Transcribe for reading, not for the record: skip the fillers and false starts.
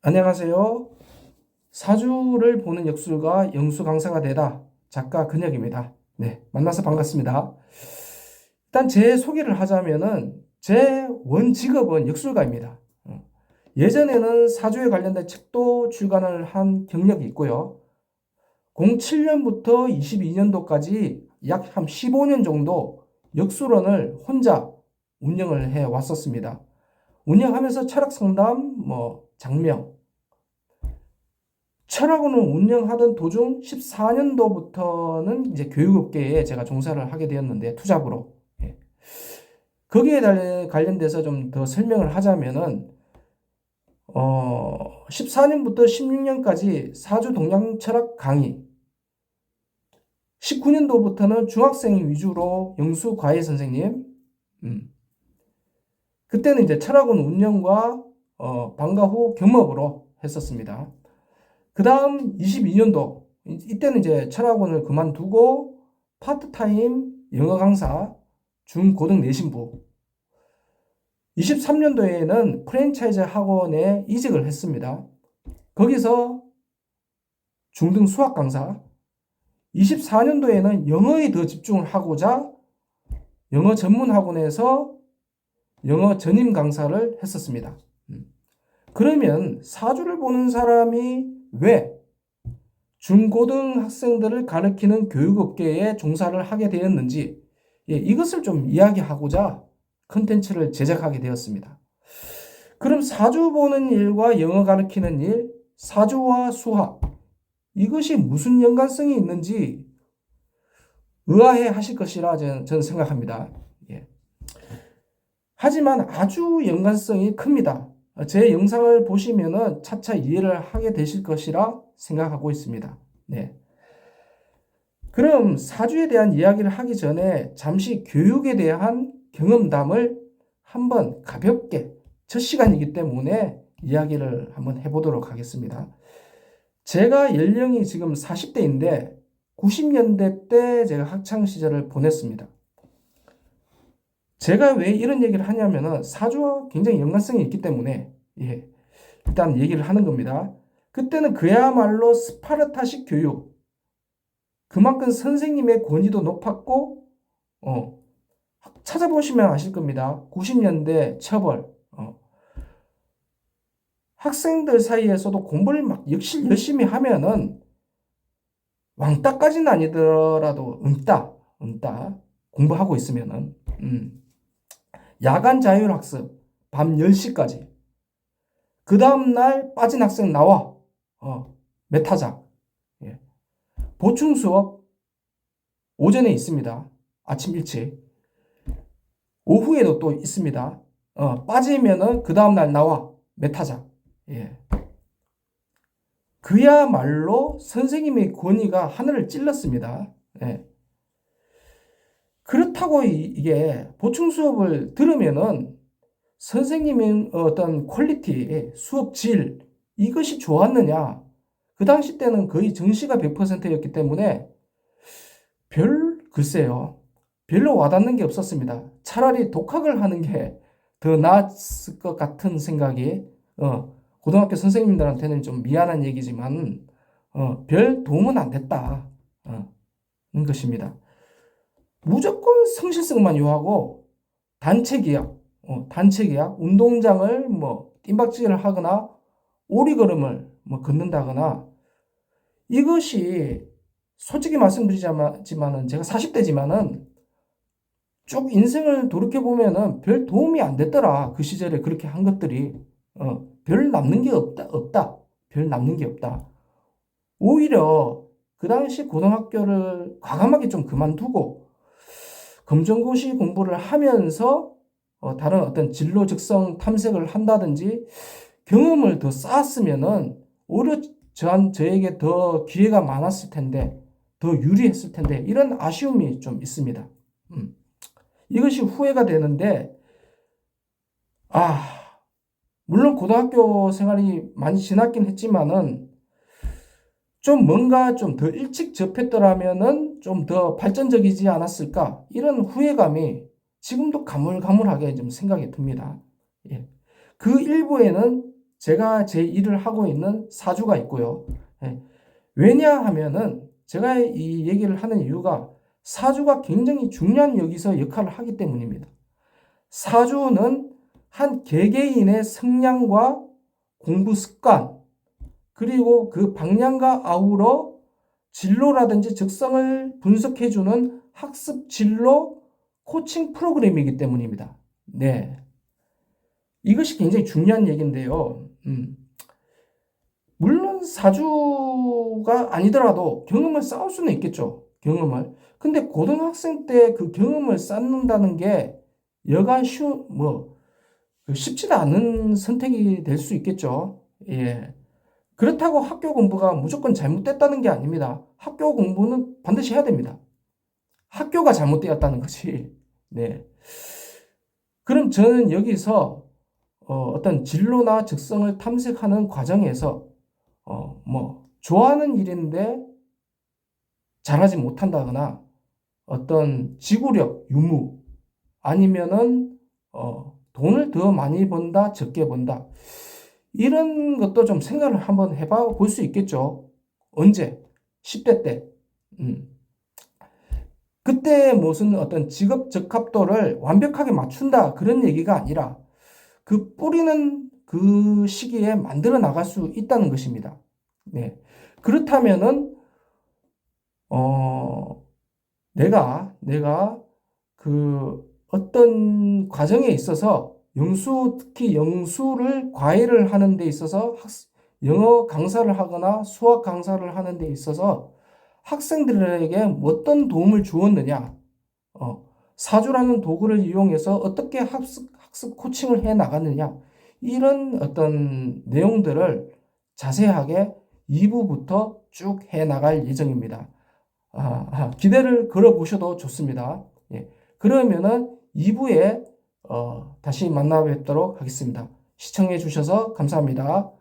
안녕하세요. 사주를 보는 역술가 영수 강사가 되다. 작가 근혁입니다. 네, 만나서 반갑습니다. 일단 제 소개를 하자면은 제 원 직업은 역술가입니다. 예전에는 사주에 관련된 책도 출간을 한 경력이 있고요. 07년부터 22년도까지 약 한 15년 정도 역술원을 혼자 운영을 해 왔었습니다. 운영하면서 철학 상담, 장명, 철학원을 운영하던 도중 14년도부터는 이제 교육업계에 제가 종사를 하게 되었는데 투잡으로. 예. 거기에 관련돼서 좀 더 설명을 하자면은 14년부터 16년까지 사주 동양 철학 강의, 19년도부터는 중학생 위주로 영수 과외 선생님, 그때는 이제 철학원 운영과 방과 후 겸업으로 했었습니다. 그 다음 22년도, 이때는 이제 철학원을 그만두고 파트타임 영어 강사, 중고등 내신부. 23년도에는 프랜차이즈 학원에 이직을 했습니다. 거기서 중등 수학 강사. 24년도에는 영어에 더 집중을 하고자 영어 전문 학원에서 영어 전임 강사를 했었습니다. 그러면 사주를 보는 사람이 왜 중고등 학생들을 가르치는 교육업계에 종사를 하게 되었는지, 이것을 좀 이야기하고자 컨텐츠를 제작하게 되었습니다. 그럼 사주 보는 일과 영어 가르치는 일, 사주와 수학, 이것이 무슨 연관성이 있는지 의아해 하실 것이라 저는 생각합니다. 하지만 아주 연관성이 큽니다. 제 영상을 보시면은 차차 이해를 하게 되실 것이라 생각하고 있습니다. 네. 그럼 사주에 대한 이야기를 하기 전에 잠시 교육에 대한 경험담을 한번 가볍게 첫 시간이기 때문에 이야기를 한번 해보도록 하겠습니다. 제가 연령이 지금 40대인데 90년대 때 제가 학창 시절을 보냈습니다. 제가 왜 이런 얘기를 하냐면은 사주와 굉장히 연관성이 있기 때문에 일단 얘기를 하는 겁니다. 그때는 그야말로 스파르타식 교육, 그만큼 선생님의 권위도 높았고 찾아보시면 아실 겁니다. 90년대 처벌, 학생들 사이에서도 공부를 막 열심히 하면은 왕따까지는 아니더라도 응따 공부하고 있으면은 야간 자율학습 밤 10시까지, 그 다음날 빠진 학생 나와 메타작, 보충 수업 오전에 있습니다. 아침 일찍. 오후에도 또 있습니다. 빠지면은 그 다음날 나와 메타작. 그야말로 선생님의 권위가 하늘을 찔렀습니다. 그렇다고 이게 보충 수업을 들으면은 선생님의 어떤 퀄리티, 수업 질, 이것이 좋았느냐? 그 당시 때는 거의 정시가 100%였기 때문에 글쎄요. 별로 와닿는 게 없었습니다. 차라리 독학을 하는 게 더 나았을 것 같은 생각이, 고등학교 선생님들한테는 좀 미안한 얘기지만, 별 도움은 안 됐다. 는 것입니다. 무조건 성실성만 요하고, 단체 계약, 운동장을 뜀박질을 하거나, 오리걸음을 걷는다거나, 이것이 솔직히 말씀드리자면은 제가 40대지만은 쭉 인생을 돌이켜보면은 별 도움이 안 됐더라. 그 시절에 그렇게 한 것들이. 별 남는 게 없다. 별 남는 게 없다. 오히려 그 당시 고등학교를 과감하게 좀 그만두고 검정고시 공부를 하면서 다른 어떤 진로 적성 탐색을 한다든지 경험을 더 쌓았으면은 오히려 저에게 더 기회가 많았을 텐데, 더 유리했을 텐데, 이런 아쉬움이 좀 있습니다. 이것이 후회가 되는데, 물론 고등학교 생활이 많이 지났긴 했지만은, 좀 뭔가 좀 더 일찍 접했더라면은 좀 더 발전적이지 않았을까? 이런 후회감이 지금도 가물가물하게 좀 생각이 듭니다. 그 일부에는 제가 제 일을 하고 있는 사주가 있고요. 예. 왜냐하면은 제가 이 얘기를 하는 이유가 사주가 굉장히 중요한 여기서 역할을 하기 때문입니다. 사주는 한 개개인의 성향과 공부 습관, 그리고 그 방향과 아우러 진로라든지 적성을 분석해주는 학습 진로 코칭 프로그램이기 때문입니다. 네. 이것이 굉장히 중요한 얘기인데요. 물론 사주가 아니더라도 경험을 쌓을 수는 있겠죠. 경험을. 근데 고등학생 때 그 경험을 쌓는다는 게 여간 쉽지도 않은 선택이 될 수 있겠죠. 예. 그렇다고 학교 공부가 무조건 잘못됐다는 게 아닙니다. 학교 공부는 반드시 해야 됩니다. 학교가 잘못되었다는 것이. 네. 그럼 저는 여기서 어떤 진로나 적성을 탐색하는 과정에서 좋아하는 일인데 잘하지 못한다거나 어떤 지구력, 유무, 아니면은 돈을 더 많이 번다, 적게 번다. 이런 것도 좀 생각을 한번 해봐 볼 수 있겠죠. 언제? 10대 때. 그때 무슨 어떤 직업 적합도를 완벽하게 맞춘다. 그런 얘기가 아니라 그 뿌리는 그 시기에 만들어 나갈 수 있다는 것입니다. 네. 그렇다면은, 내가 그 어떤 과정에 있어서 특히 영수를 과외를 하는 데 있어서 영어 강사를 하거나 수학 강사를 하는 데 있어서 학생들에게 어떤 도움을 주었느냐, 사주라는 도구를 이용해서 어떻게 학습 코칭을 해 나갔느냐, 이런 어떤 내용들을 자세하게 2부부터 쭉 해 나갈 예정입니다. 기대를 걸어 보셔도 좋습니다. 예. 그러면은 2부에 다시 만나 뵙도록 하겠습니다. 시청해 주셔서 감사합니다.